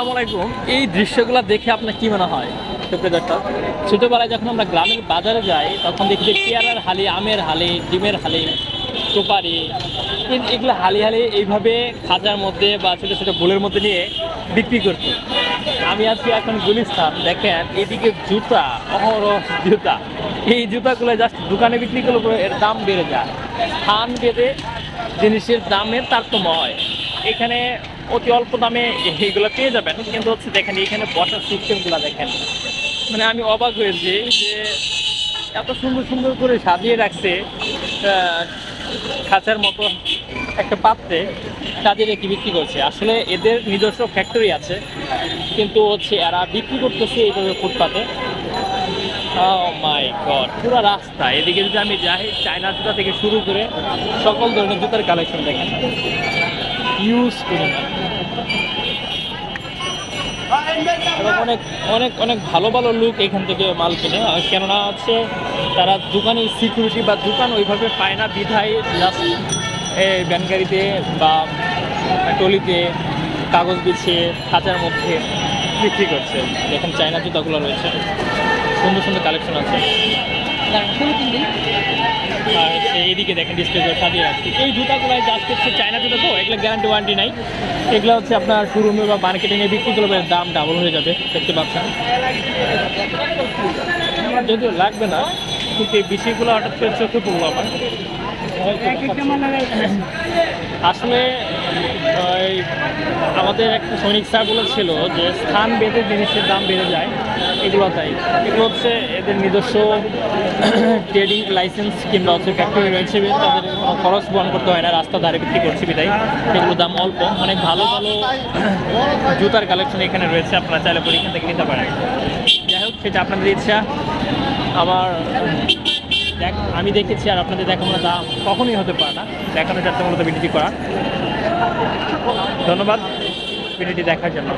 আসসালামু আলাইকুম। এই দৃশ্যগুলো দেখে আপনার কি মনে হয়? ছোটবেলায় যখন আমরা গ্রামের বাজারে যাই তখন দেখি যে পেয়ারার হালি, আমের হালি, ডিমের হালি, সুপারি, এগুলো হালি হালি এইভাবে খাঁচার মধ্যে বা ছোটো ছোটো বোলের মধ্যে নিয়ে বিক্রি করতো। আমি আছি এখন গুলিস্তান, দেখেন এদিকে জুতা, অহরহ জুতা। এই জুতাগুলো জাস্ট দোকানে বিক্রি করলে পরে এর দাম বেড়ে যায়। স্থান বেড়ে জিনিসের দামের তারতম্য হয়। এখানে অতি অল্প দামে এইগুলো পেয়ে যাবেন, কিন্তু হচ্ছে দেখেন এখানে বসার সিস্টেমগুলো দেখেন, মানে আমি অবাক হয়েছি যে এত সুন্দর সুন্দর করে সাজিয়ে রাখছে খাঁচার মতো একটা পাত্রে সাজিয়ে রেখে বিক্রি করছে। আসলে এদের নিজস্ব ফ্যাক্টরি আছে, কিন্তু হচ্ছে এরা বিক্রি করতেছে এইভাবে ফুটপাতে। মাই গড, পুরো রাস্তা এদিকে যদি আমি যাই, চায়না জুতা থেকে শুরু করে সকল ধরনের জুতার কালেকশন দেখেন, ইউজ পরিমাণ। এবং অনেক অনেক অনেক ভালো ভালো লোক এখান থেকে মাল কিনে, কেননা হচ্ছে তারা দোকানে সিকিউরিটি বা দোকান ওইভাবে পায় না, বিধায় জাস্ট ভ্যান গাড়িতে বা টলিতে কাগজ বিছিয়ে খাঁচার মধ্যে বিক্রি করছে। দেখেন চায়না জুতাগুলো রয়েছে, সুন্দর সুন্দর কালেকশন আছে। আর এইদিকে দেখেন ডিসপ্লে করে সাজিয়ে রাখছি। এই জুতাগুলাই জাস্ট হচ্ছে চায়না জুতা, তো এগুলো গ্যারান্টি ওয়ারেন্টি নাই। এগুলো হচ্ছে আপনার শোরুমে বা মার্কেটিংয়ে বিক্রি করলে দাম ডাবল হয়ে যাবে, দেখতে পাচ্ছেন। আমার যদিও লাগবে না, কিন্তু এই বিষয়গুলো হঠাৎ করে চোখে পড়লো আমার। আসলে আমাদের একটা সৈনিক স্যার বলেছিল যে স্থান বেঁধে জিনিসের দাম বেড়ে যায়, এগুলো তাই। এগুলো হচ্ছে এদের নিজস্ব ট্রেডিং লাইসেন্স কিংবা হচ্ছে ফ্যাক্টরি রয়েছে, তাদের কোনো খরচ বহন করতে হয় না, রাস্তার ধারে বিক্রি করছে বিদায় এগুলোর দাম অল্প। অনেক ভালো ভালো জুতার কালেকশন এখানে রয়েছে, আপনারা চাইলে পরে এখান থেকে নিতে পারেন। যাই হোক, সেটা আপনাদের ইচ্ছা। আমার আমি দেখেছি আর আপনাদের দেখানোর দাম কখনোই হতে পারে না, দেখানোর যাতে মূলত ভিডিওটি করা। ধন্যবাদ ভিডিওটি দেখার জন্য।